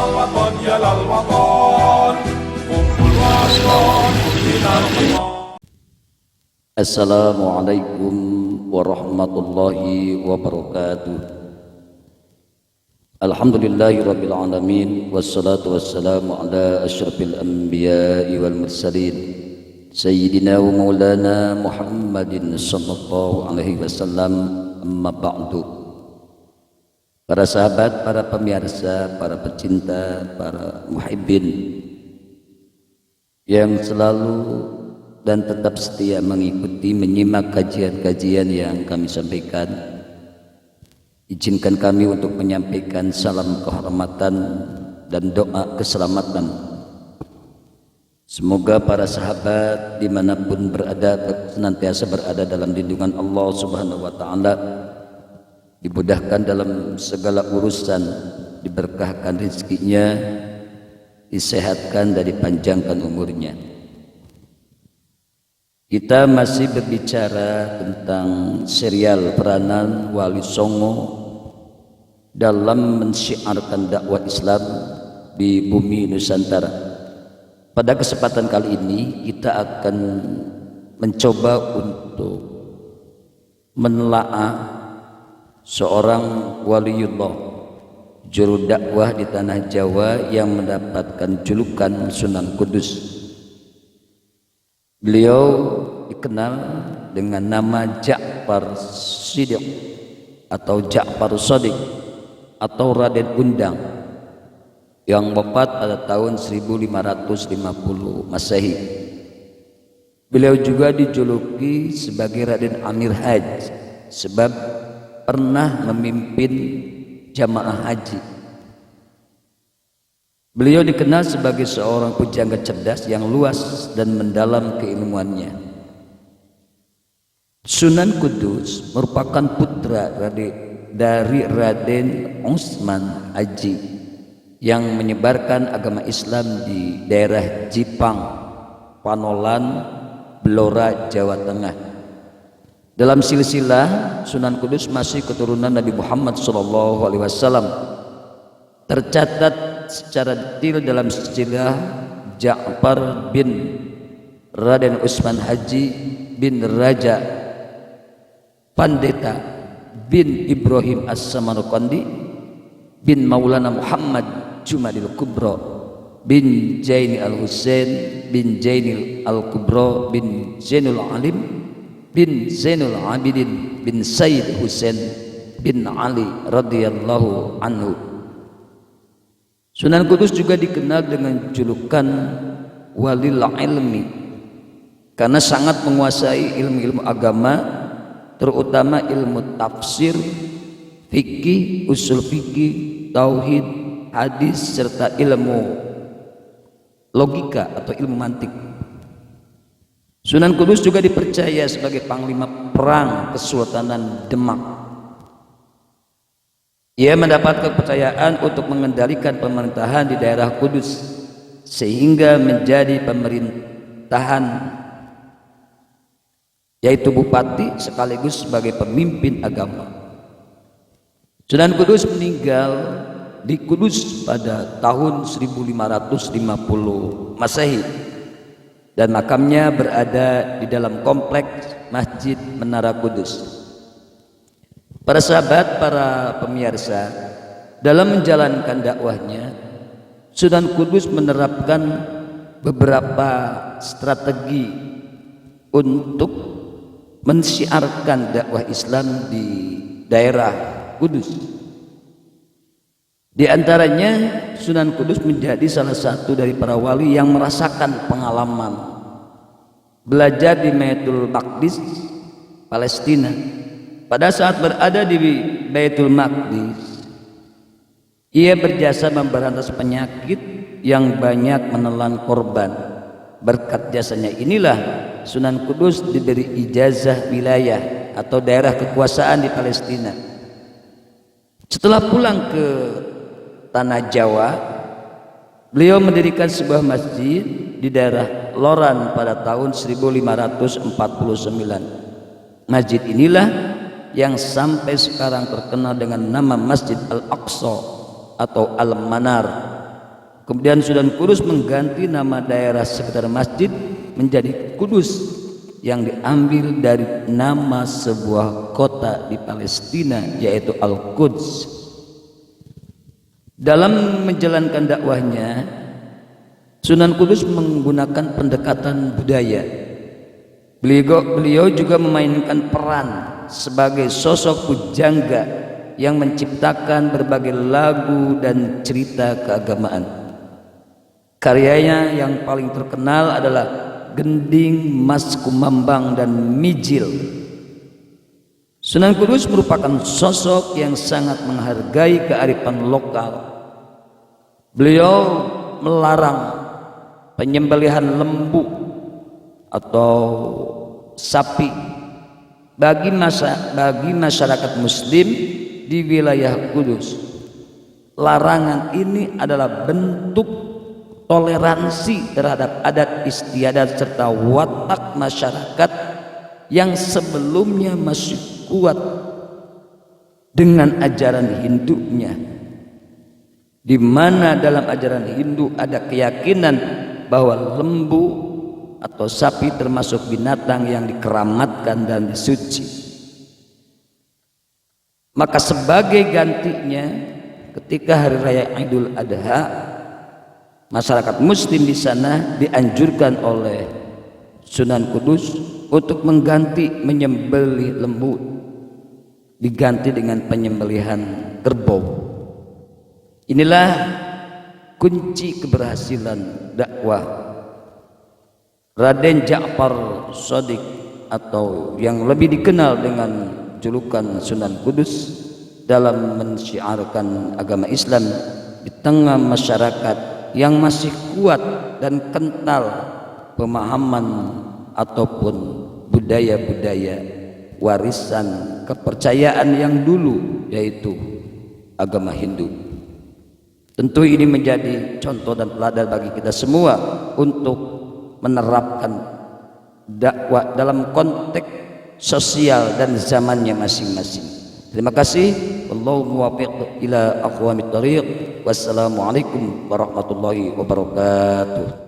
الوطن يا للوطن قم الوطن بنا الوطن. Assalamualaikum warahmatullahi wabarakatuh. Alhamdulillahirabbil alamin wassalatu wassalamu ala asyrafil anbiya'i wal mursalin sayyidina wa maulana Muhammadin sallallahu alaihi wasallam. Amma ba'du. Para sahabat, para pemirsa, para pecinta, para muhibbin yang selalu dan tetap setia mengikuti, menyimak kajian-kajian yang kami sampaikan, izinkan kami untuk menyampaikan salam kehormatan dan doa keselamatan. Semoga para sahabat dimanapun berada senantiasa berada dalam lindungan Allah Subhanahu wa Ta'ala, dimudahkan dalam segala urusan, diberkahkan rezekinya, disehatkan dan dipanjangkan umurnya. Kita masih berbicara tentang serial peranan Wali Songo dalam mensyiarkan dakwah Islam di bumi Nusantara. Pada kesempatan kali ini kita akan mencoba untuk menelaah seorang waliullah, juru dakwah di tanah Jawa yang mendapatkan julukan Sunan Kudus. Beliau dikenal dengan nama Ja'far Shadiq atau Ja'far Shadiq atau Raden Undang, yang wafat pada tahun 1550 Masehi. Beliau juga dijuluki sebagai Raden Amir Haj sebab pernah memimpin jamaah haji. Beliau dikenal sebagai seorang pujangga cerdas yang luas dan mendalam keilmuannya. Sunan Kudus merupakan putra dari Raden Osman Haji yang menyebarkan agama Islam di daerah Jipang, Panolan, Blora, Jawa Tengah. Dalam silsilah Sunan Kudus masih keturunan Nabi Muhammad SAW. Tercatat secara detail dalam silsilah Ja'far bin Raden Usman Haji bin Raja Pandeta bin Ibrahim As-Samarqandi bin Maulana Muhammad Jumadil Kubro bin Jaini Al-Husain bin Jaini Al-Kubro bin Zainul Alim bin Zainul Abidin bin Sayyid Husain bin Ali radhiyallahu anhu. Sunan Kudus juga dikenal dengan julukan Walil Ilmi karena sangat menguasai ilmu-ilmu agama, terutama ilmu tafsir, fikih, usul fikih, tauhid, hadis, serta ilmu logika atau ilmu mantik. Sunan Kudus juga dipercaya sebagai panglima perang Kesultanan Demak. Ia mendapat kepercayaan untuk mengendalikan pemerintahan di daerah Kudus sehingga menjadi pemerintahan, yaitu bupati sekaligus sebagai pemimpin agama. Sunan Kudus meninggal di Kudus pada tahun 1550 Masehi dan makamnya berada di dalam kompleks Masjid Menara Kudus. Para sahabat, para pemirsa, dalam menjalankan dakwahnya, Sunan Kudus menerapkan beberapa strategi untuk mensiarkan dakwah Islam di daerah Kudus. Di antaranya, Sunan Kudus menjadi salah satu dari para wali yang merasakan pengalaman belajar di Baitul Maqdis, Palestina. Pada saat berada di Baitul Maqdis, ia berjasa memberantas penyakit yang banyak menelan korban. Berkat jasanya inilah Sunan Kudus diberi ijazah wilayah atau daerah kekuasaan di Palestina. Setelah pulang ke tanah Jawa, beliau mendirikan sebuah masjid di daerah Loran pada tahun 1549. Masjid inilah yang sampai sekarang terkenal dengan nama Masjid Al-Aqsa atau Al-Manar Kemudian Sunan Kudus mengganti nama daerah sekitar masjid menjadi Kudus, yang diambil dari nama sebuah kota di Palestina, yaitu Al-Quds. Dalam menjalankan dakwahnya, Sunan Kudus menggunakan pendekatan budaya. Beliau juga memainkan peran sebagai sosok pujangga yang menciptakan berbagai lagu dan cerita keagamaan. Karyanya yang paling terkenal adalah Gending, Mas Kumambang, dan Mijil. Sunan Kudus merupakan sosok yang sangat menghargai kearifan lokal. Beliau melarang penyembelihan lembu atau sapi bagi masyarakat Muslim di wilayah Kudus. Larangan ini adalah bentuk toleransi terhadap adat istiadat serta watak masyarakat yang sebelumnya masih kuat dengan ajaran Hindunya, di mana dalam ajaran Hindu ada keyakinan bahwa lembu atau sapi termasuk binatang yang dikeramatkan dan disuci. Maka sebagai gantinya, ketika hari raya Idul Adha, masyarakat Muslim di sana dianjurkan oleh Sunan Kudus untuk mengganti menyembelih lembu, diganti dengan penyembelihan kerbau. Inilah kunci keberhasilan dakwah Raden Ja'far Shadiq, atau yang lebih dikenal dengan julukan Sunan Kudus, dalam mensyiarkan agama Islam di tengah masyarakat yang masih kuat dan kental pemahaman ataupun budaya-budaya warisan kepercayaan yang dulu, yaitu agama Hindu. Tentu ini menjadi contoh dan teladan bagi kita semua untuk menerapkan dakwah dalam konteks sosial dan zamannya masing-masing. Terima kasih. Wallahu muwaffiq ila aqwamit thariq. Wassalamualaikum warahmatullahi wabarakatuh.